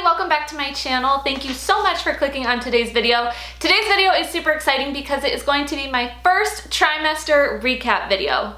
welcome back to my channel. Thank you so much for clicking on today's video. Today's video is super exciting because it is going to be my first trimester recap video.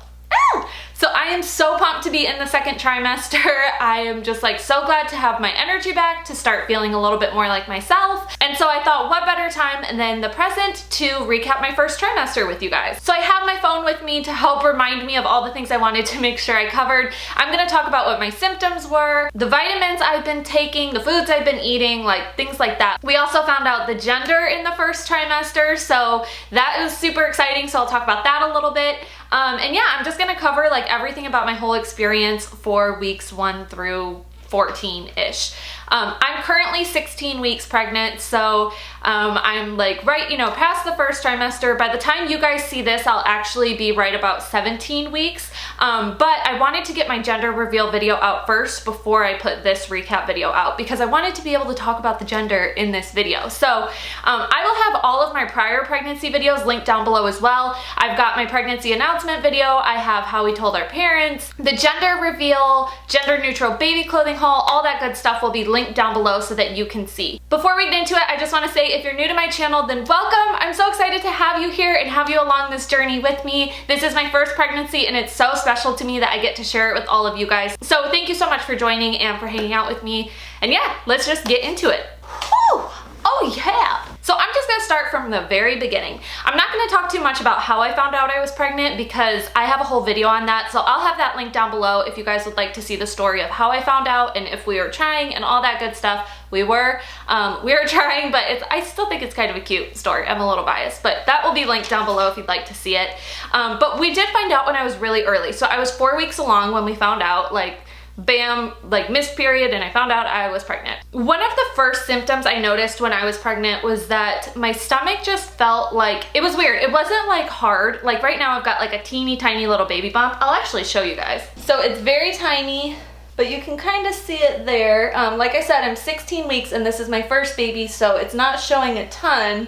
So I am so pumped to be in the second trimester. I am just like so glad to have my energy back, to start feeling a little bit more like myself. And so I thought, what better time than the present to recap my first trimester with you guys. So I have my phone with me to help remind me of all the things I wanted to make sure I covered. I'm gonna talk about what my symptoms were, the vitamins I've been taking, the foods I've been eating, like things like that. We also found out the gender in the first trimester, so that was super exciting, so I'll talk about that a little bit. And yeah, I'm just gonna cover like everything about my whole experience for weeks 1 through 14-ish. I'm currently 16 weeks pregnant, so I'm like right, past the first trimester. By the time you guys see this, I'll actually be right about 17 weeks. But I wanted to get my gender reveal video out first before I put this recap video out because I wanted to be able to talk about the gender in this video. So I will have all of my prior pregnancy videos linked down below as well. I've got my pregnancy announcement video, I have how we told our parents, the gender reveal, gender neutral baby clothing haul, all that good stuff will be linked down below so that you can see. Before we get into it, I just want to say if you're new to my channel, then welcome. I'm so excited to have you here and have you along this journey with me. This is my first pregnancy and it's so special to me that I get to share it with all of you guys. So thank you so much for joining and for hanging out with me. And yeah, let's just get into it. Whew. Oh yeah! So I'm just gonna start from the very beginning. I'm not gonna talk too much about how I found out I was pregnant because I have a whole video on that, so I'll have that linked down below if you guys would like to see the story of how I found out and if we were trying and all that good stuff. We were trying, but I still think it's kind of a cute story. I'm a little biased, but that will be linked down below if you'd like to see it. But we did find out when I was really early. So I was 4 weeks along when we found out, like, bam, like missed period, and I found out I was pregnant. One of the first symptoms I noticed when I was pregnant was that my stomach just felt like, it was weird. It wasn't like hard. Like right now I've got like a teeny tiny little baby bump. I'll actually show you guys. So it's very tiny, but you can kind of see it there. Like I said, I'm 16 weeks and this is my first baby, so it's not showing a ton.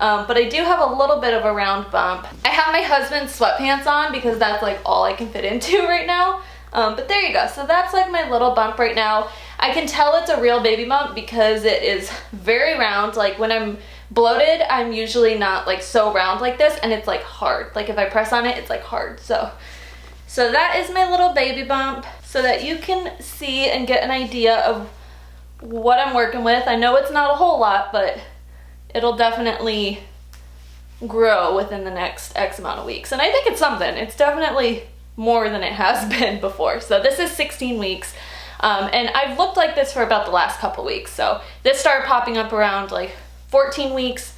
But I do have a little bit of a round bump. I have my husband's sweatpants on because that's like all I can fit into right now. But there you go. So that's like my little bump right now. I can tell it's a real baby bump because it is very round. Like when I'm bloated, I'm usually not like so round like this, and it's like hard. Like if I press on it, it's like hard. So that is my little baby bump so that you can see and get an idea of what I'm working with. I know it's not a whole lot, but it'll definitely grow within the next X amount of weeks. And I think it's something. It's definitely more than it has been before. So this is 16 weeks. And I've looked like this for about the last couple weeks. So this started popping up around like 14 weeks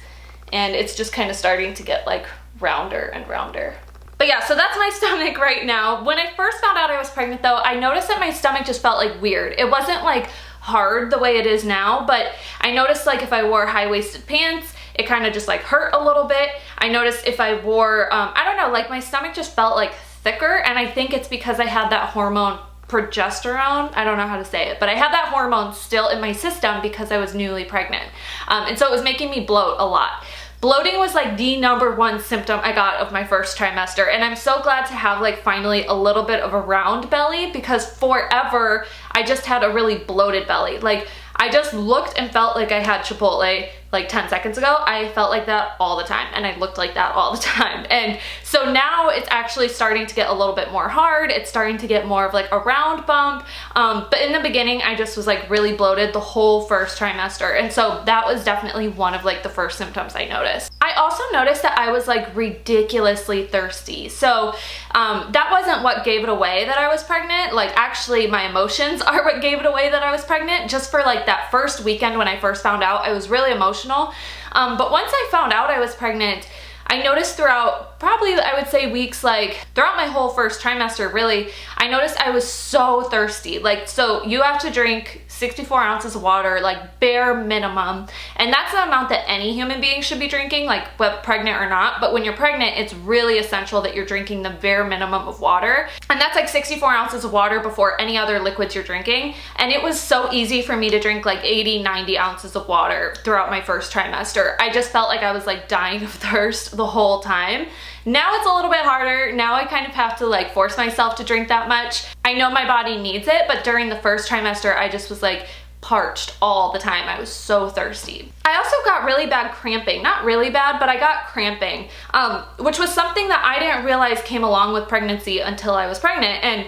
and it's just kind of starting to get like rounder and rounder. But yeah, so that's my stomach right now. When I first found out I was pregnant though, I noticed that my stomach just felt like weird. It wasn't like hard the way it is now, but I noticed like if I wore high-waisted pants, it kind of just like hurt a little bit. I noticed if I wore, I don't know, like my stomach just felt like thicker, and I think it's because I had that hormone progesterone. I don't know how to say it, but I had that hormone still in my system because I was newly pregnant. And so it was making me bloat a lot. Bloating was like the #1 symptom I got of my first trimester, and I'm so glad to have like finally a little bit of a round belly because forever I just had a really bloated belly. Like I just looked and felt like I had Chipotle like 10 seconds ago. I felt like that all the time and I looked like that all the time. And so now it's actually starting to get a little bit more hard. It's starting to get more of like a round bump. But in the beginning, I just was like really bloated the whole first trimester. And so that was definitely one of like the first symptoms I noticed. I also noticed that I was like ridiculously thirsty. So that wasn't what gave it away that I was pregnant. Like actually my emotions are what gave it away that I was pregnant. Just for like that first weekend when I first found out, I was really emotional. But once I found out I was pregnant, I noticed throughout probably I would say weeks, like throughout my whole first trimester really, I noticed I was so thirsty. Like, so you have to drink 64 ounces of water, like bare minimum. And that's the amount that any human being should be drinking, like whether pregnant or not. But when you're pregnant, it's really essential that you're drinking the bare minimum of water. And that's like 64 ounces of water before any other liquids you're drinking. And it was so easy for me to drink like 80, 90 ounces of water throughout my first trimester. I just felt like I was like dying of thirst the whole time. Now it's a little bit harder. Now I kind of have to like force myself to drink that much. I know my body needs it, but during the first trimester, I just was like parched all the time. I was so thirsty. I also got really bad cramping. Not really bad, but I got cramping, which was something that I didn't realize came along with pregnancy until I was pregnant. And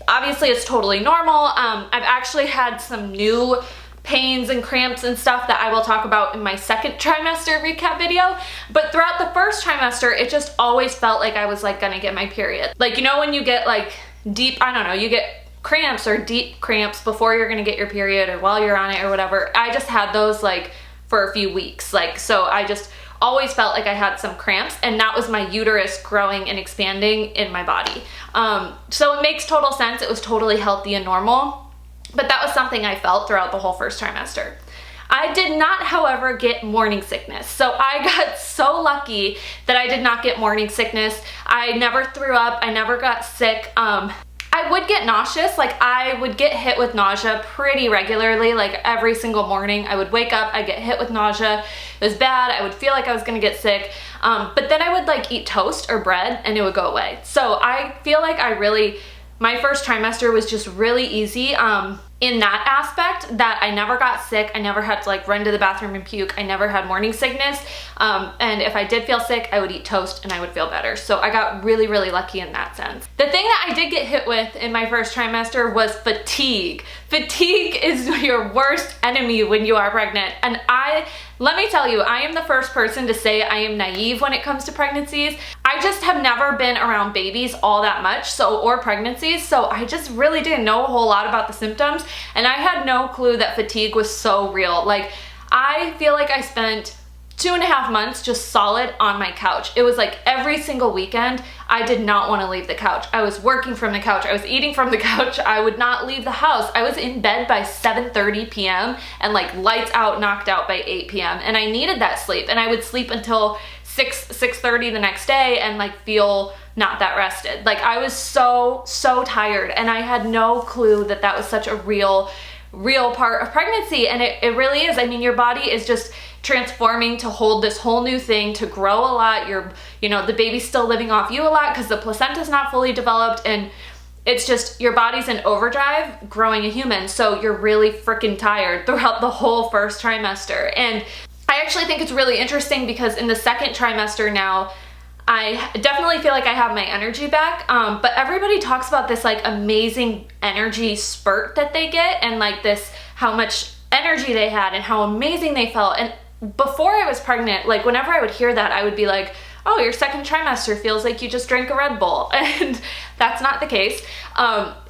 obviously it's totally normal. I've actually had some new pains and cramps and stuff that I will talk about in my second trimester recap video. But throughout the first trimester, it just always felt like I was like gonna get my period. Like, you know, when you get like deep, I don't know, you get cramps or deep cramps before you're gonna get your period or while you're on it or whatever. I just had those like for a few weeks. Like, so I just always felt like I had some cramps, and that was my uterus growing and expanding in my body. So it makes total sense. It was totally healthy and normal. But that was something I felt throughout the whole first trimester. I did not, however, get morning sickness. So I got so lucky that I did not get morning sickness. I never threw up. I never got sick. I would get nauseous. Like, I would get hit with nausea pretty regularly. Like, every single morning I would wake up, I'd get hit with nausea. It was bad. I would feel like I was gonna get sick. But then I would like eat toast or bread and it would go away. So I feel like my first trimester was just really easy in that aspect, that I never got sick. I never had to like run to the bathroom and puke. I never had morning sickness. And if I did feel sick, I would eat toast and I would feel better. So I got really, really lucky in that sense. The thing that I did get hit with in my first trimester was fatigue. Fatigue is your worst enemy when you are pregnant. And let me tell you, I am the first person to say I am naive when it comes to pregnancies. I just have never been around babies all that much, or pregnancies, so I just really didn't know a whole lot about the symptoms, and I had no clue that fatigue was so real. Like, I feel like I spent 2.5 months just solid on my couch. It was like every single weekend, I did not want to leave the couch. I was working from the couch. I was eating from the couch. I would not leave the house. I was in bed by 7:30 p.m. and like lights out, knocked out by 8 p.m. And I needed that sleep. And I would sleep until 6:30 the next day and like feel not that rested. Like, I was so tired, and I had no clue that that was such a real part of pregnancy. And it really is. I mean, your body is just transforming to hold this whole new thing, to grow a lot. The baby's still living off you a lot because the placenta's not fully developed, and it's just, your body's in overdrive growing a human. So you're really freaking tired throughout the whole first trimester. And I actually think it's really interesting because in the second trimester now, I definitely feel like I have my energy back, but everybody talks about this like amazing energy spurt that they get, and like this, how much energy they had and how amazing they felt. And before I was pregnant, like whenever I would hear that, I would be like, oh, your second trimester feels like you just drank a Red Bull. And that's not the case.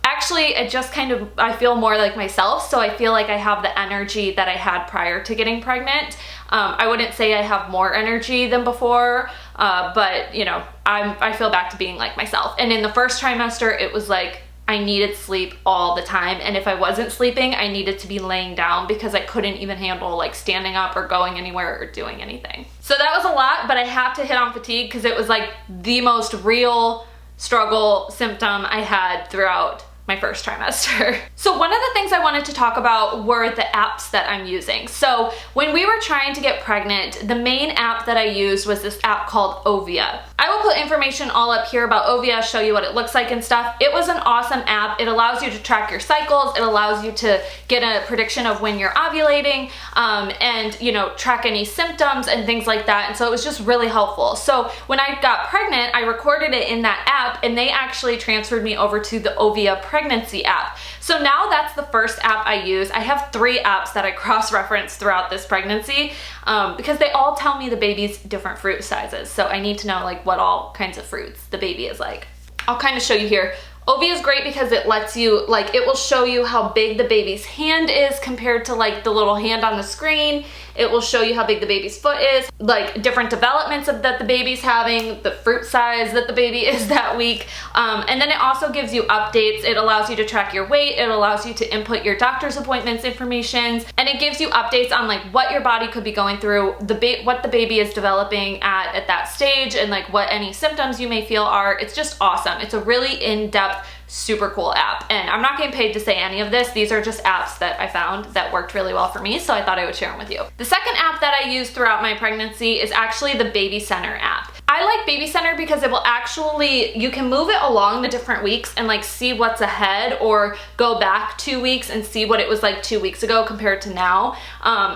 Actually, it just I feel more like myself. So I feel like I have the energy that I had prior to getting pregnant. I wouldn't say I have more energy than before, but I feel back to being like myself. And in the first trimester, it was like, I needed sleep all the time. And if I wasn't sleeping, I needed to be laying down because I couldn't even handle like standing up or going anywhere or doing anything. So that was a lot, but I have to hit on fatigue because it was like the most real struggle symptom I had throughout my first trimester. So one of the things I wanted to talk about were the apps that I'm using. So when we were trying to get pregnant, the main app that I used was this app called Ovia. I will put information all up here about Ovia, show you what it looks like and stuff. It was an awesome app. It allows you to track your cycles. It allows you to get a prediction of when you're ovulating, and track any symptoms and things like that. And so it was just really helpful. So when I got pregnant, I recorded it in that app, and they actually transferred me over to the Ovia pregnancy app. So now that's the first app I use. I have 3 apps that I cross-reference throughout this pregnancy, because they all tell me the baby's different fruit sizes. So I need to know like what all kinds of fruits the baby is like. I'll kind of show you here. Ovia is great because it lets you, like, it will show you how big the baby's hand is compared to like the little hand on the screen. It will show you how big the baby's foot is, like different developments that the baby's having, the fruit size that the baby is that week. And then it also gives you updates. It allows you to track your weight. It allows you to input your doctor's appointments information, and it gives you updates on like what your body could be going through, what the baby is developing at that stage, and like what any symptoms you may feel are. It's just awesome. It's a really in-depth, super cool app, and I'm not getting paid to say any of this. These are just apps that I found that worked really well for me, so I thought I would share them with you. The second app that I used throughout my pregnancy is actually the Baby Center app. I like Baby Center because it will actually, you can move it along the different weeks and like see what's ahead, or go back 2 weeks and see what it was like 2 weeks ago compared to now.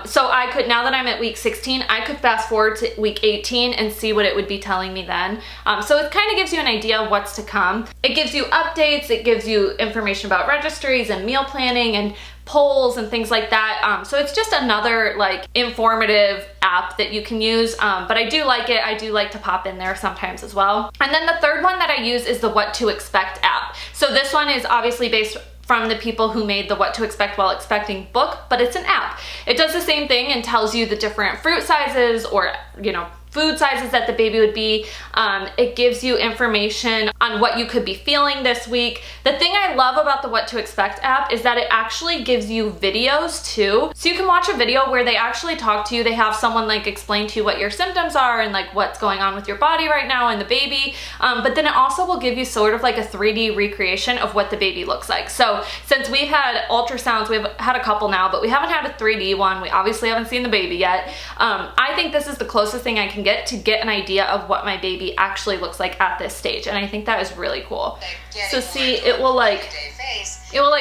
So I could, now that I'm at week 16, I could fast forward to week 18 and see what it would be telling me then. So it kind of gives you an idea of what's to come. It gives you updates, it gives you information about registries and meal planning and polls and things like that. So it's just another like informative app that you can use, but I do like it. I do like to pop in there sometimes as well. And then the third one that I use is the What to Expect app. So this one is obviously based from the people who made the What to Expect While Expecting book, but it's an app. It does the same thing and tells you the different fruit sizes, or, you know, food sizes that the baby would be. It gives you information on what you could be feeling this week. The thing I love about the What to Expect app is that it actually gives you videos too. So you can watch a video where they actually talk to you. They have someone like explain to you what your symptoms are and like what's going on with your body right now and the baby. But then it also will give you sort of like a 3D recreation of what the baby looks like. So since we've had ultrasounds, we've had a couple now, but we haven't had a 3D one. We obviously haven't seen the baby yet. I think this is the closest thing I can get an idea of what my baby actually looks like at this stage, and I think that is really cool. So see, it will like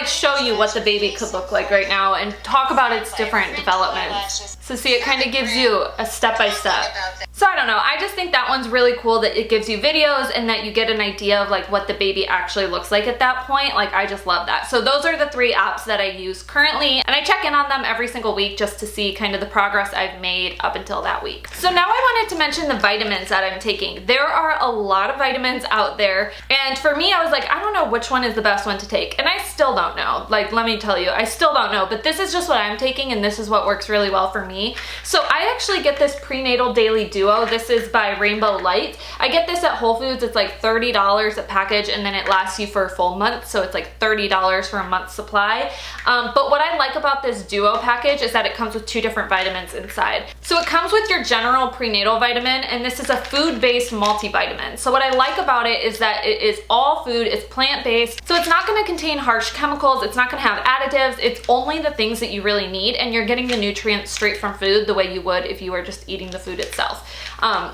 show you what the baby could look like right now and talk about its different developments. So see, it kind of gives you a step-by-step. So I don't know, I just think that one's really cool that it gives you videos and that you get an idea of like what the baby actually looks like at that point. Like, I just love that. So those are the 3 apps that I use currently, and I check in on them every single week just to see kind of the progress I've made up until that week. So now I wanted to mention the vitamins that I'm taking. There are a lot of vitamins out there, and for me, I was like, I don't know which one is the best one to take, and I still don't know. Like, let me tell you, I still don't know, but this is just what I'm taking, and this is what works really well for me. So I actually get this prenatal daily duo. This is by Rainbow Light. I get this at Whole Foods. It's like $30 a package, and then it lasts you for a full month, so it's like $30 for a month's supply. But what I like about this duo package is that it comes with 2 different vitamins inside. So it comes with your general prenatal vitamin, and this is a food-based multivitamin. So what I like about it is that it is all food, it's plant-based, so it's not going to contain harsh chemicals, it's not going to have additives, it's only the things that you really need, and you're getting the nutrients straight from food the way you would if you were just eating the food itself.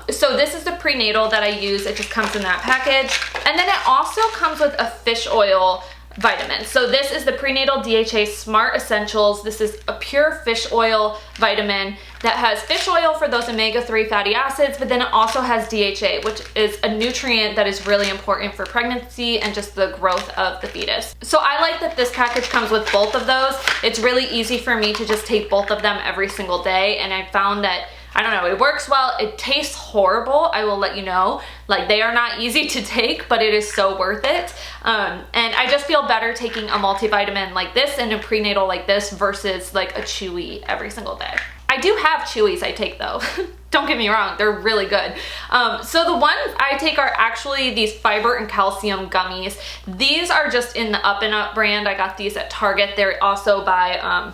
So this is the prenatal that I use. It just comes in that package. And then it also comes with a fish oil vitamin. So this is the Prenatal DHA Smart Essentials. This is a pure fish oil vitamin that has fish oil for those omega-3 fatty acids, but then it also has DHA, which is a nutrient that is really important for pregnancy and just the growth of the fetus. So I like that this package comes with both of those. It's really easy for me to just take both of them every single day, and I found that, I don't know, it works well. It tastes horrible, I will let you know. Like, they are not easy to take, but it is so worth it. And I just feel better taking a multivitamin like this and a prenatal like this versus like a Chewy every single day. I do have Chewies I take though. Don't get me wrong, they're really good. So the ones I take are actually these fiber and calcium gummies. These are just in the Up and Up brand. I got these at Target. They're also by,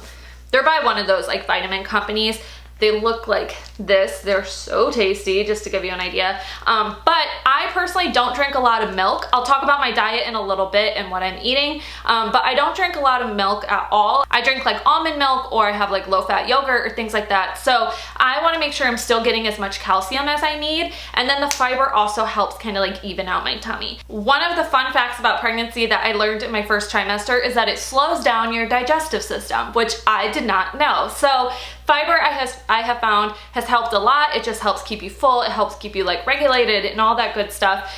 they're by one of those like vitamin companies. They look like this. They're so tasty, just to give you an idea. But I personally don't drink a lot of milk. I'll talk about my diet in a little bit and what I'm eating, but I don't drink a lot of milk at all. I drink like almond milk, or I have like low-fat yogurt or things like that. So I want to make sure I'm still getting as much calcium as I need, and then the fiber also helps kind of like even out my tummy. One of the fun facts about pregnancy that I learned in my first trimester is that it slows down your digestive system, which I did not know. So fiber, I have found, has helped a lot. It just helps keep you full. It helps keep you like regulated and all that good stuff.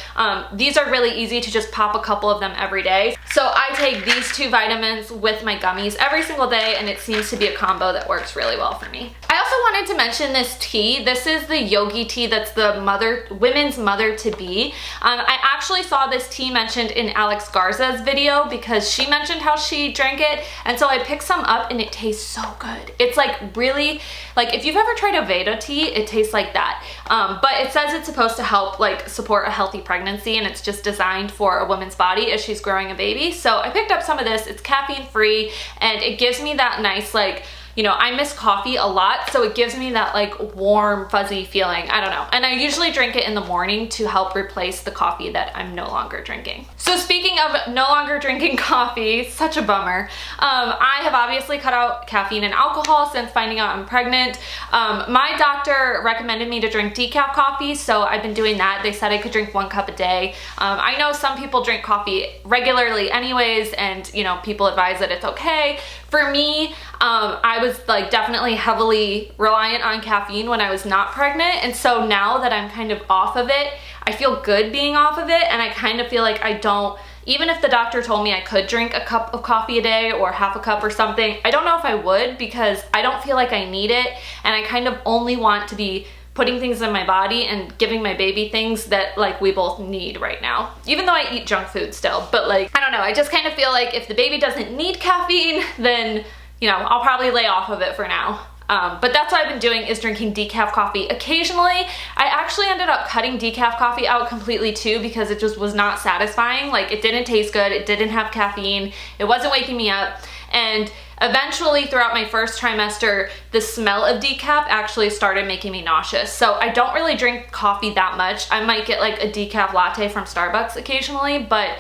These are really easy to just pop a couple of them every day. So I take these 2 vitamins with my gummies every single day, and it seems to be a combo that works really well for me. I also wanted to mention this tea. This is the Yogi tea. That's the women's mother-to-be. I actually saw this tea mentioned in Alex Garza's video because she mentioned how she drank it, and so I picked some up, and it tastes so good. It's like really, like if you've ever tried a Veda tea, it tastes like that. But it says it's supposed to help like support a healthy pregnancy, and it's just designed for a woman's body as she's growing a baby. So I picked up some of this. It's caffeine free, and it gives me that nice like you know, I miss coffee a lot, so it gives me that like warm, fuzzy feeling. I don't know. And I usually drink it in the morning to help replace the coffee that I'm no longer drinking. So speaking of no longer drinking coffee, such a bummer. I have obviously cut out caffeine and alcohol since finding out I'm pregnant. My doctor recommended me to drink decaf coffee, so I've been doing that. They said I could drink 1 cup a day. I know some people drink coffee regularly anyways, and you know, people advise that it's okay. For me, I was like definitely heavily reliant on caffeine when I was not pregnant, and so now that I'm kind of off of it, I feel good being off of it, and I kind of feel like I don't, even if the doctor told me I could drink a cup of coffee a day or half a cup or something, I don't know if I would, because I don't feel like I need it, and I kind of only want to be putting things in my body and giving my baby things that like we both need right now. Even though I eat junk food still, but like, I don't know, I just kind of feel like if the baby doesn't need caffeine, then, you know, I'll probably lay off of it for now. But that's what I've been doing, is drinking decaf coffee occasionally. I actually ended up cutting decaf coffee out completely too, because it just was not satisfying. Like, it didn't taste good, it didn't have caffeine, it wasn't waking me up, and eventually throughout my first trimester, the smell of decaf actually started making me nauseous. So I don't really drink coffee that much. I might get like a decaf latte from Starbucks occasionally, but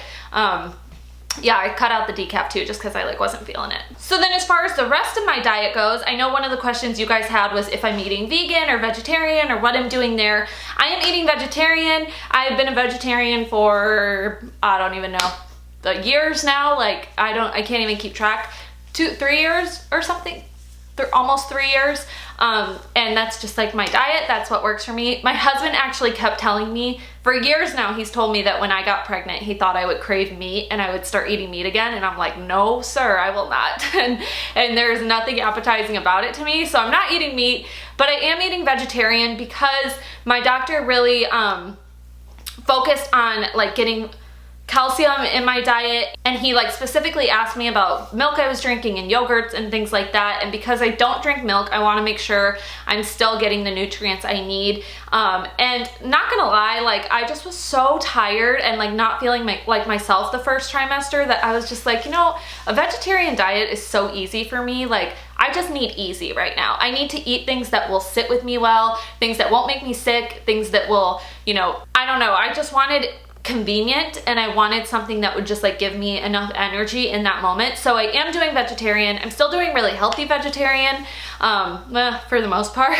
yeah, I cut out the decaf too, just because I like wasn't feeling it. So then as far as the rest of my diet goes, I know one of the questions you guys had was if I'm eating vegan or vegetarian or what I'm doing there. I am eating vegetarian. I've been a vegetarian for, I don't even know, years now. Like, I can't even keep track. 3 years or something. Almost 3 years. And that's just like my diet. That's what works for me. My husband actually kept telling me, for years now, he's told me that when I got pregnant, he thought I would crave meat and I would start eating meat again. And I'm like, no, sir, I will not. And there's nothing appetizing about it to me. So I'm not eating meat, but I am eating vegetarian because my doctor really focused on like getting calcium in my diet, and he like specifically asked me about milk I was drinking and yogurts and things like that. And because I don't drink milk, I want to make sure I'm still getting the nutrients I need. And not gonna lie, like I just was so tired and like not feeling like myself the first trimester that I was just like, you know, a vegetarian diet is so easy for me. Like, I just need easy right now. I need to eat things that will sit with me well, things that won't make me sick, things that will, you know, I don't know. I just wanted convenient, and I wanted something that would just like give me enough energy in that moment. So I am doing vegetarian. I'm still doing really healthy vegetarian for the most part,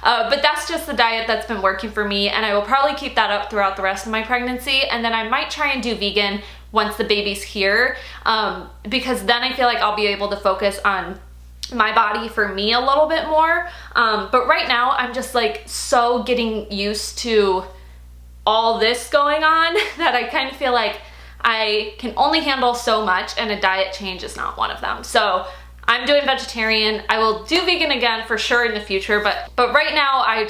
but that's just the diet that's been working for me, and I will probably keep that up throughout the rest of my pregnancy. And then I might try and do vegan once the baby's here, because then I feel like I'll be able to focus on my body for me a little bit more. But right now I'm just like so getting used to all this going on that I kind of feel like I can only handle so much, and a diet change is not one of them. So I'm doing vegetarian. I will do vegan again for sure in the future, but right now I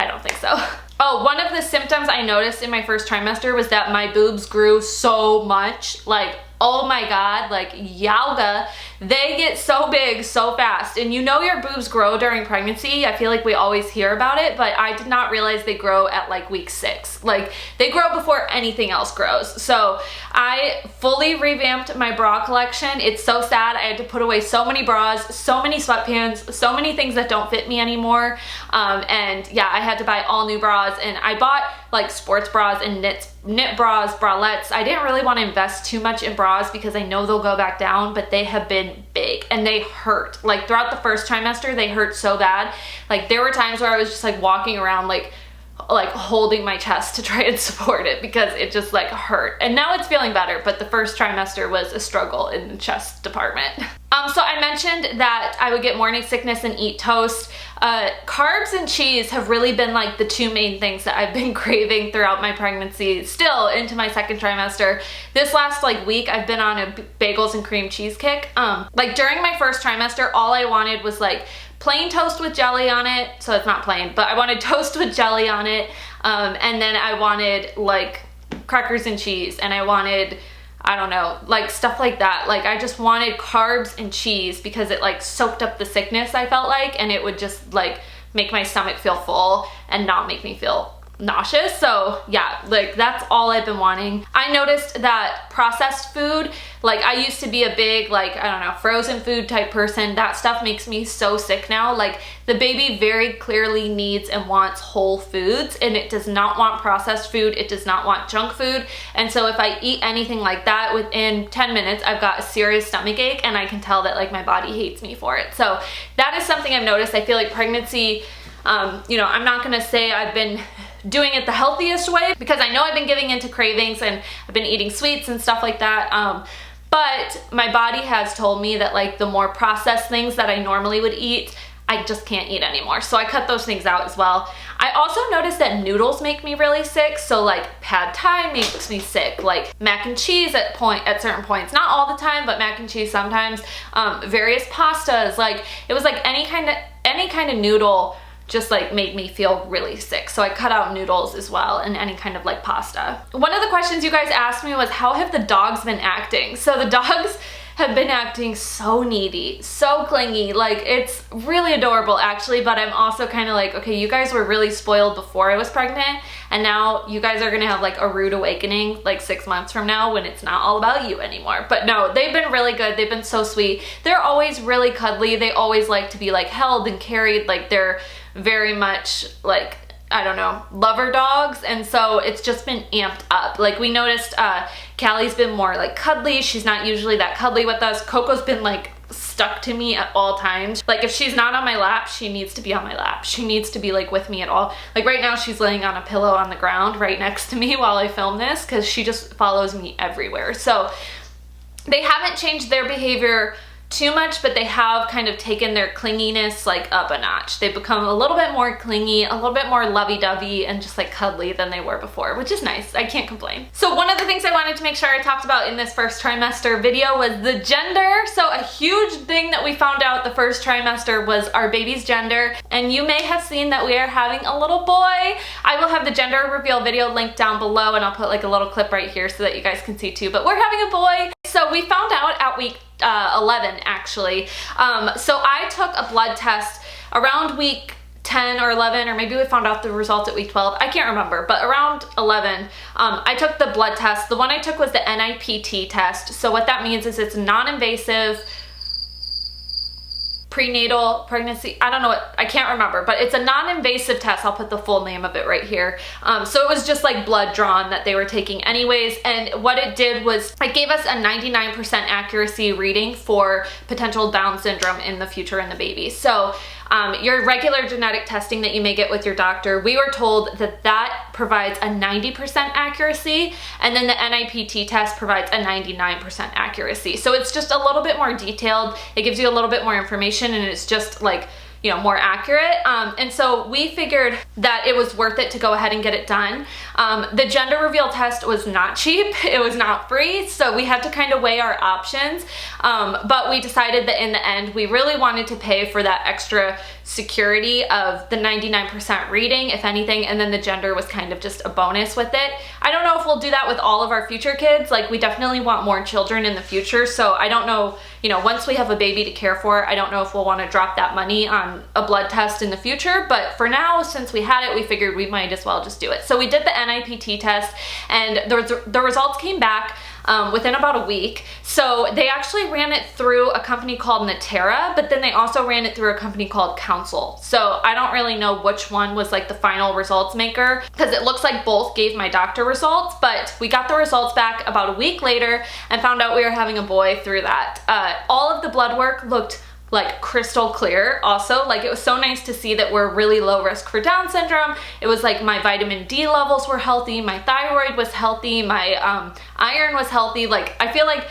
don't think so. Oh, one of the symptoms I noticed in my first trimester was that my boobs grew so much. Like, oh my God, like yowga, they get so big so fast. And you know your boobs grow during pregnancy. I feel like we always hear about it, but I did not realize they grow at like week 6. Like, they grow before anything else grows. So I fully revamped my bra collection. It's so sad. I had to put away so many bras, so many sweatpants, so many things that don't fit me anymore. And yeah, I had to buy all new bras, and I bought like sports bras and knit bras, bralettes. I didn't really want to invest too much in bras because I know they'll go back down, but they have been big and they hurt. Like, throughout the first trimester, they hurt so bad. Like, there were times where I was just like walking around like holding my chest to try and support it because it just like hurt. And now it's feeling better, but the first trimester was a struggle in the chest department. So I mentioned that I would get morning sickness and eat toast. Carbs and cheese have really been like the 2 main things that I've been craving throughout my pregnancy, still into my second trimester. This last like week, I've been on a bagels and cream cheese kick. Like, during my first trimester, all I wanted was like plain toast with jelly on it. So it's not plain, but I wanted toast with jelly on it. And then I wanted like crackers and cheese, and I wanted, I don't know, like stuff like that. Like, I just wanted carbs and cheese because it like soaked up the sickness, I felt like, and it would just like make my stomach feel full and not make me feel nauseous. So yeah, like that's all I've been wanting. I noticed that processed food, like I used to be a big, like, I don't know, frozen food type person. That stuff makes me so sick now. Like the baby very clearly needs and wants whole foods, and it does not want processed food. It does not want junk food. And so if I eat anything like that, within 10 minutes, I've got a serious stomach ache, and I can tell that like my body hates me for it. So that is something I've noticed. I feel like pregnancy, you know, I'm not gonna say I've been doing it the healthiest way, because I know I've been giving into cravings and I've been eating sweets and stuff like that. But my body has told me that like the more processed things that I normally would eat, I just can't eat anymore. So I cut those things out as well. I also noticed that noodles make me really sick. So like pad thai makes me sick, like mac and cheese at certain points, not all the time, but mac and cheese sometimes, various pastas, like it was like any kind of noodle just like made me feel really sick. So I cut out noodles as well, and any kind of like pasta. One of the questions you guys asked me was, how have the dogs been acting? So the dogs have been acting so needy, so clingy. Like it's really adorable actually, but I'm also kind of like, okay, you guys were really spoiled before I was pregnant, and now you guys are gonna have like a rude awakening like 6 months from now when it's not all about you anymore. But no, they've been really good. They've been so sweet. They're always really cuddly. They always like to be like held and carried. Like they're very much like, I don't know, lover dogs. And so it's just been amped up. Like we noticed Callie's been more like cuddly. She's not usually that cuddly with us. Coco's been like stuck to me at all times. Like if she's not on my lap, she needs to be on my lap. She needs to be like with me at all. Like right now she's laying on a pillow on the ground right next to me while I film this, because she just follows me everywhere. So they haven't changed their behavior too much, but they have kind of taken their clinginess like up a notch. They've become a little bit more clingy, a little bit more lovey-dovey and just like cuddly than they were before, which is nice. I can't complain. So one of the things I wanted to make sure I talked about in this first trimester video was the gender. So a huge thing that we found out the first trimester was our baby's gender, and you may have seen that we are having a little boy. I will have the gender reveal video linked down below, and I'll put like a little clip right here so that you guys can see too, but we're having a boy. So we found out at week 11 actually. So I took a blood test around week 10 or 11, or maybe we found out the results at week 12. I can't remember, but around 11, I took the blood test. The one I took was the NIPT test. So what that means is it's non-invasive prenatal pregnancy, I don't know what, I can't remember, but it's a non-invasive test. I'll put the full name of it right here. So it was just like blood drawn that they were taking anyways, and what it did was it gave us a 99% accuracy reading for potential Down syndrome in the future in the baby. So your regular genetic testing that you may get with your doctor, we were told that that provides a 90% accuracy, and then the NIPT test provides a 99% accuracy. So it's just a little bit more detailed. It gives you a little bit more information, and it's just like, you know, more accurate. And so we figured that it was worth it to go ahead and get it done. The gender reveal test was not cheap. It was not free. So we had to kind of weigh our options. But we decided that in the end, we really wanted to pay for that extra security of the 99% reading, if anything, and then the gender was kind of just a bonus with it. I don't know if we'll do that with all of our future kids. Like we definitely want more children in the future. So I don't know, you know, once we have a baby to care for, I don't know if we'll want to drop that money on a blood test in the future. But for now, since we had it, we figured we might as well just do it. So we did the NIPT test, and the results came back within about a week. So they actually ran it through a company called Natera, but then they also ran it through a company called Counsel. So I don't really know which one was like the final results maker, because it looks like both gave my doctor results, but we got the results back about a week later and found out we were having a boy through that. All of the blood work looked like crystal clear also. Like it was so nice to see that we're really low risk for Down syndrome. It was like my vitamin D levels were healthy, my thyroid was healthy, my iron was healthy. Like I feel like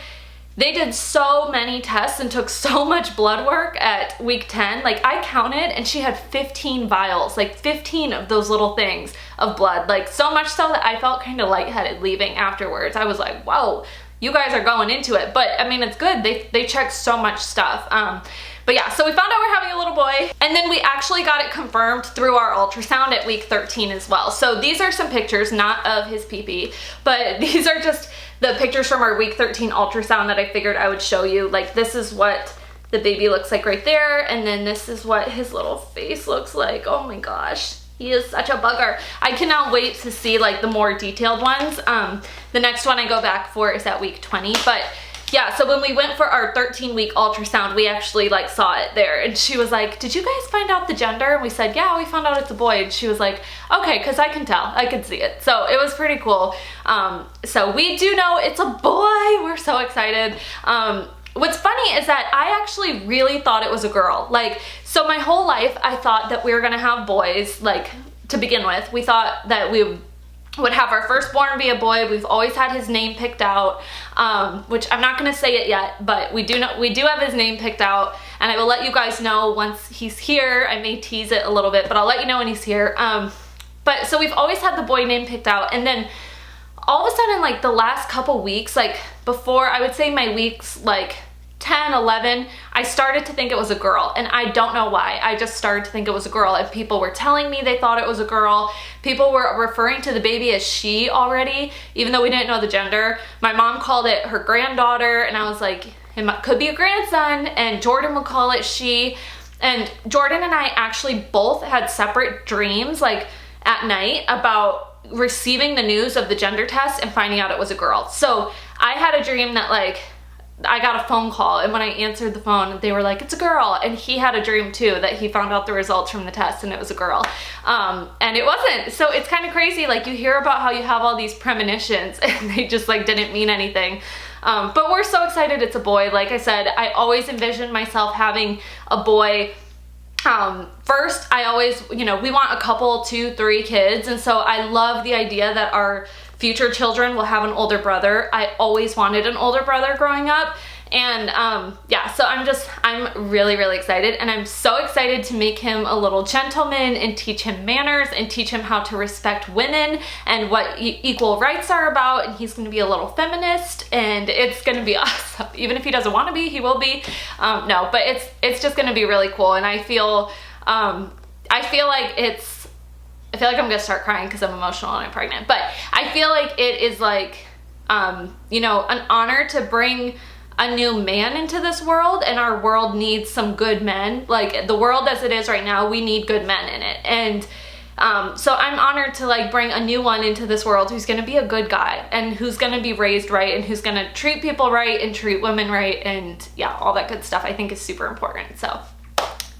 they did so many tests and took so much blood work at week 10. Like I counted and she had 15 vials, like 15 of those little things of blood. Like so much so that I felt kind of lightheaded leaving afterwards. I was like, whoa, you guys are going into it. But I mean, it's good. They checked so much stuff. But yeah, so we found out we're having a little boy, and then we actually got it confirmed through our ultrasound at week 13 as well. So these are some pictures, not of his pee-pee, but these are just the pictures from our week 13 ultrasound that I figured I would show you. Like this is what the baby looks like right there, and then this is what his little face looks like. Oh my gosh. He is such a bugger. I cannot wait to see like the more detailed ones. The next one I go back for is at week 20, but yeah, so when we went for our 13-week ultrasound, we actually like saw it there, and she was like, did you guys find out the gender? And we said, yeah, we found out it's a boy. And she was like, okay, because I can tell, I can see it. So it was pretty cool. So we do know it's a boy. We're so excited. What's funny is that I actually really thought it was a girl. Like, so my whole life I thought that we were gonna have boys, like, to begin with. We thought that we would have our firstborn be a boy. We've always had his name picked out, which I'm not gonna say it yet, but we do have his name picked out, and I will let you guys know once he's here. I may tease it a little bit, but I'll let you know when he's here. But so we've always had the boy name picked out, and then all of a sudden, like the last couple weeks, like before, I would say my weeks like 10, 11, I started to think it was a girl, and I don't know why. I just started to think it was a girl, and people were telling me they thought it was a girl. People were referring to the baby as she already, even though we didn't know the gender. My mom called it her granddaughter, and I was like, it could be a grandson, and Jordan would call it she. And Jordan and I actually both had separate dreams, like at night, about receiving the news of the gender test and finding out it was a girl. So I had a dream that like I got a phone call, and when I answered the phone, they were like, it's a girl. And he had a dream too, that he found out the results from the test and it was a girl. And it wasn't. So it's kind of crazy. Like, you hear about how you have all these premonitions and they just like didn't mean anything. But we're so excited it's a boy. Like I said, I always envisioned myself having a boy. First, I always, you know, we want a couple, 2, 3 kids. And so I love the idea that our future children will have an older brother. I always wanted an older brother growing up. And yeah, so I'm really, really excited. And I'm so excited to make him a little gentleman and teach him manners and teach him how to respect women and what equal rights are about. And he's gonna be a little feminist, and it's gonna be awesome. Even if he doesn't wanna be, he will be. No, but it's just gonna be really cool. And I feel like I'm gonna start crying because I'm emotional and I'm pregnant, but I feel like it is like, you know, an honor to bring a new man into this world, and our world needs some good men. Like, the world as it is right now, we need good men in it. And so I'm honored to like bring a new one into this world who's gonna be a good guy, and who's gonna be raised right, and who's gonna treat people right and treat women right, and yeah, all that good stuff I think is super important. So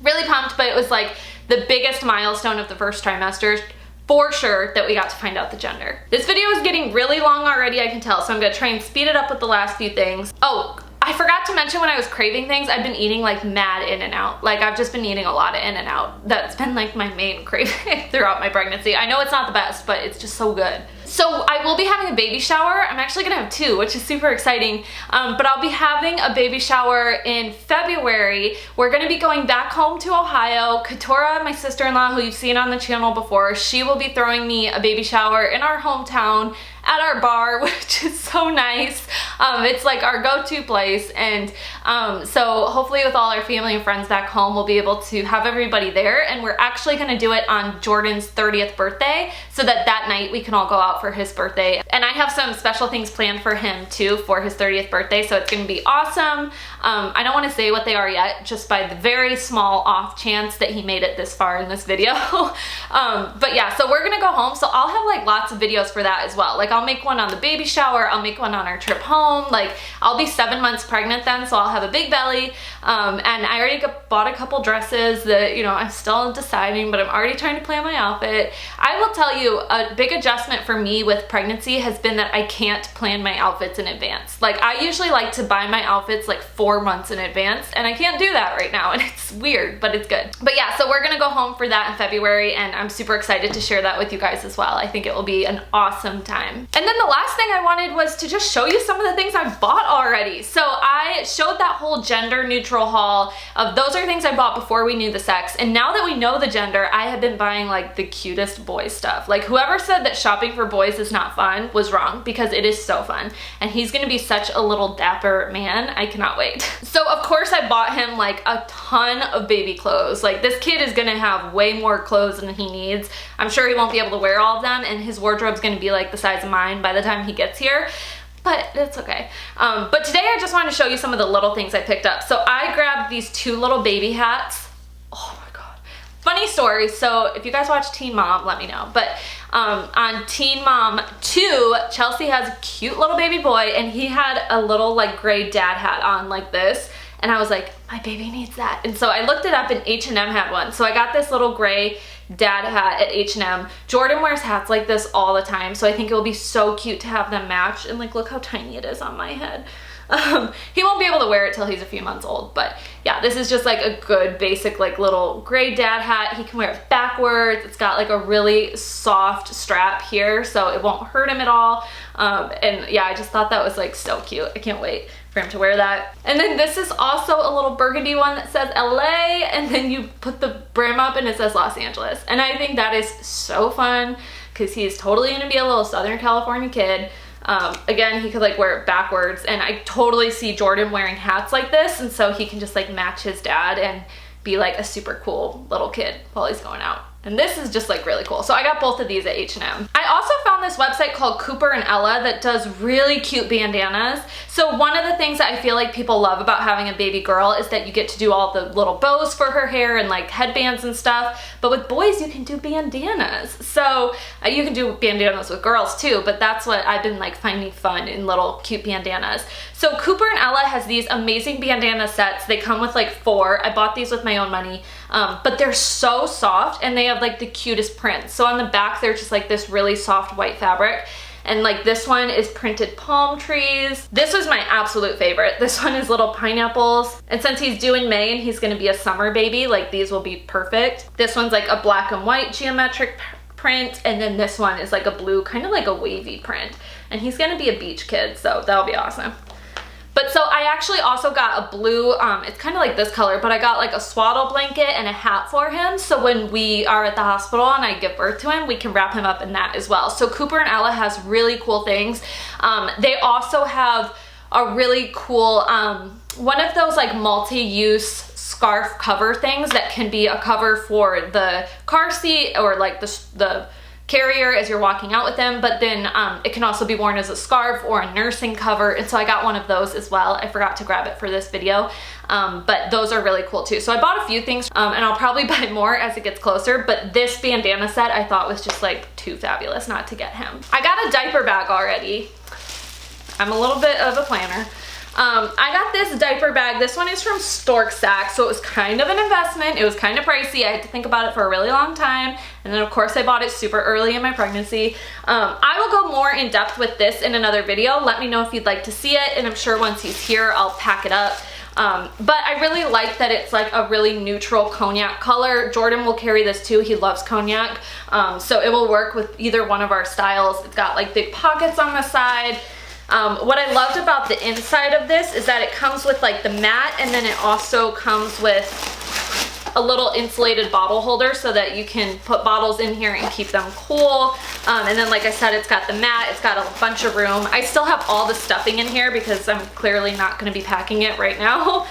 really pumped, but it was like the biggest milestone of the first trimester for sure that we got to find out the gender. This video is getting really long already, I can tell, so I'm gonna try and speed it up with the last few things. Oh, I forgot to mention when I was craving things, I've been eating like mad In-N-Out. Like, I've just been eating a lot of In-N-Out. That's been like my main craving throughout my pregnancy. I know it's not the best, but it's just so good. So I will be having a baby shower. I'm actually gonna have 2, which is super exciting. But I'll be having a baby shower in February. We're gonna be going back home to Ohio. Katora, my sister-in-law, who you've seen on the channel before, she will be throwing me a baby shower in our hometown at our bar, which is so nice. It's like our go-to place. And so hopefully with all our family and friends back home, we'll be able to have everybody there. And we're actually gonna do it on Jordan's 30th birthday, so that night we can all go out for his birthday. And I have some special things planned for him too for his 30th birthday, so it's gonna be awesome. I don't wanna say what they are yet, just by the very small off chance that he made it this far in this video. But yeah, so we're gonna go home, so I'll have like lots of videos for that as well. Like, I'll make one on the baby shower, I'll make one on our trip home. Like, I'll be 7 months pregnant then, so I'll have a big belly. And I already bought a couple dresses that, you know, I'm still deciding, but I'm already trying to plan my outfit. I will tell you, a big adjustment for me with pregnancy has been that I can't plan my outfits in advance. Like, I usually like to buy my outfits like 4 months in advance, and I can't do that right now, and it's weird, but it's good. But yeah, so we're gonna go home for that in February, and I'm super excited to share that with you guys as well. I think it will be an awesome time. And then the last thing I wanted was to just show you some of the things I bought already. So I showed that whole gender neutral haul of those are things I bought before we knew the sex, and now that we know the gender, I have been buying like the cutest boy stuff. Like, whoever said that shopping for boys is not fun was wrong, because it is so fun, and he's gonna be such a little dapper man. I cannot wait. So of course I bought him like a ton of baby clothes. Like, this kid is gonna have way more clothes than he needs. I'm sure he won't be able to wear all of them, and his wardrobe's gonna be like the size of mine by the time he gets here, but it's okay. But today I just wanted to show you some of the little things I picked up. So I grabbed these 2 little baby hats. Oh my god. Funny story, so if you guys watch Teen Mom, let me know. But on Teen Mom 2, Chelsea has a cute little baby boy, and he had a little like gray dad hat on like this. And I was like, my baby needs that. And so I looked it up and H&M had one. So I got this little gray dad hat at H&M. Jordan wears hats like this all the time, so I think it will be so cute to have them match. And like, look how tiny it is on my head. He won't be able to wear it till he's a few months old, but yeah, this is just like a good basic like little gray dad hat. He can wear it backwards. It's got like a really soft strap here, so it won't hurt him at all. And yeah, I just thought that was like so cute. I can't wait for him to wear that. And then this is also a little burgundy one that says LA, and then you put the brim up and it says Los Angeles. And I think that is so fun because he's totally gonna be a little Southern California kid. Again, he could like wear it backwards, and I totally see Jordan wearing hats like this, and so he can just like match his dad and be like a super cool little kid while he's going out. And this is just like really cool. So I got both of these at H&M. I also found this website called Cooper and Ella that does really cute bandanas. So one of the things that I feel like people love about having a baby girl is that you get to do all the little bows for her hair and like headbands and stuff. But with boys, you can do bandanas. So you can do bandanas with girls too, but that's what I've been like finding fun in little cute bandanas. So Cooper and Ella has these amazing bandana sets. They come with like 4. I bought these with my own money. But they're so soft, and they have like the cutest prints. So on the back, they're just like this really soft white fabric. And like this one is printed palm trees. This was my absolute favorite. This one is little pineapples. And since he's due in May and he's gonna be a summer baby, like these will be perfect. This one's like a black and white geometric print. And then this one is like a blue, kind of like a wavy print. And he's gonna be a beach kid, so that'll be awesome. But so I actually also got a blue, it's kind of like this color, but I got like a swaddle blanket and a hat for him. So when we are at the hospital and I give birth to him, we can wrap him up in that as well. So Cooper and Ella has really cool things. They also have a really cool, one of those like multi-use scarf cover things that can be a cover for the car seat or like the carrier as you're walking out with them, but then it can also be worn as a scarf or a nursing cover, and so I got one of those as well. I forgot to grab it for this video, but those are really cool too. So I bought a few things, and I'll probably buy more as it gets closer, but this bandana set I thought was just like too fabulous not to get him. I got a diaper bag already. I'm a little bit of a planner. I got this diaper bag. This one is from Stork Sack, so it was kind of an investment. It was kind of pricey. I had to think about it for a really long time. And then of course I bought it super early in my pregnancy. I will go more in depth with this in another video. Let me know if you'd like to see it. And I'm sure once he's here, I'll pack it up. But I really like that it's like a really neutral cognac color. Jordan will carry this too. He loves cognac. So it will work with either one of our styles. It's got like big pockets on the side. What I loved about the inside of this is that it comes with like the mat, and then it also comes with a little insulated bottle holder so that you can put bottles in here and keep them cool. And then like I said, it's got the mat, it's got a bunch of room. I still have all the stuffing in here because I'm clearly not going to be packing it right now.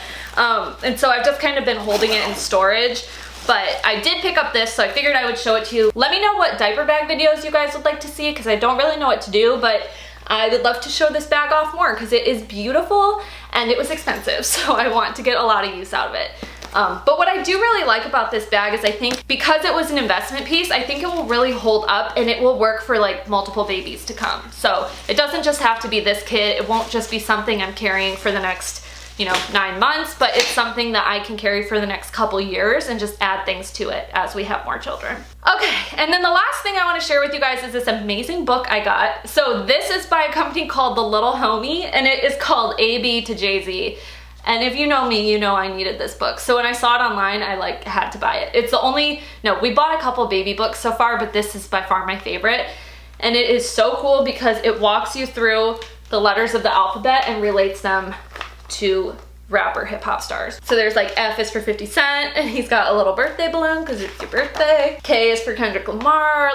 And so I've just kind of been holding it in storage. But I did pick up this, so I figured I would show it to you. Let me know what diaper bag videos you guys would like to see, because I don't really know what to do, but I would love to show this bag off more because it is beautiful and it was expensive, so I want to get a lot of use out of it. But what I do really like about this bag is I think because it was an investment piece, I think it will really hold up and it will work for like multiple babies to come. So it doesn't just have to be this kid. It won't just be something I'm carrying for the next, 9 months, but it's something that I can carry for the next couple years and just add things to it as we have more children. Okay, and then the last thing I want to share with you guys is this amazing book I got. So this is by a company called The Little Homie, and it is called A-B to Jay-Z. And if you know me, you know I needed this book. So when I saw it online, I had to buy it. It's the only, we bought a couple baby books so far, but this is by far my favorite. And it is so cool because it walks you through the letters of the alphabet and relates them to rapper hip hop stars. So there's like F is for 50 Cent, and he's got a little birthday balloon because it's your birthday. K is for Kendrick Lamar,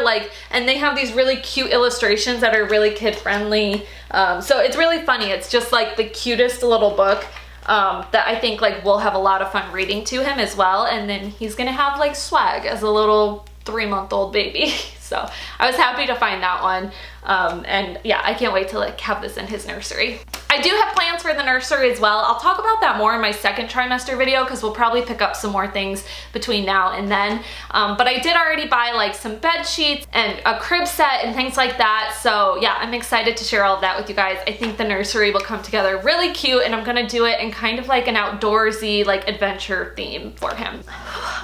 and they have these really cute illustrations that are really kid friendly. So it's really funny. It's just like the cutest little book that I think we'll have a lot of fun reading to him as well. And then he's gonna have swag as a little 3-month-old baby. So I was happy to find that one. And yeah, I can't wait to have this in his nursery. I do have plans for the nursery as well. I'll talk about that more in my second trimester video because we'll probably pick up some more things between now and then. But I did already buy like some bed sheets and a crib set and things like that. So yeah, I'm excited to share all of that with you guys. I think the nursery will come together really cute, and I'm gonna do it in kind of like an outdoorsy, like adventure theme for him.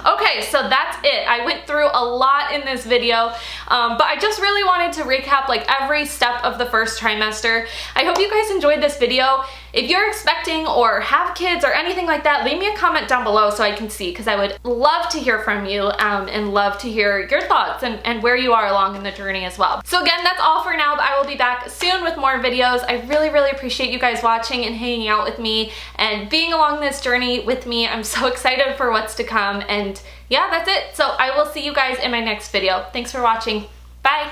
Okay, so that's it. I went through a lot in this video, but I just really wanted to recap like every step of the first trimester. I hope you guys enjoyed this video. If you're expecting or have kids or anything like that, leave me a comment down below so I can see, because I would love to hear from you and love to hear your thoughts and where you are along in the journey as well. So again, that's all for now, but I will be back soon with more videos. I really, really appreciate you guys watching and hanging out with me and being along this journey with me. I'm so excited for what's to come, and yeah, that's it. So I will see you guys in my next video. Thanks for watching. Bye.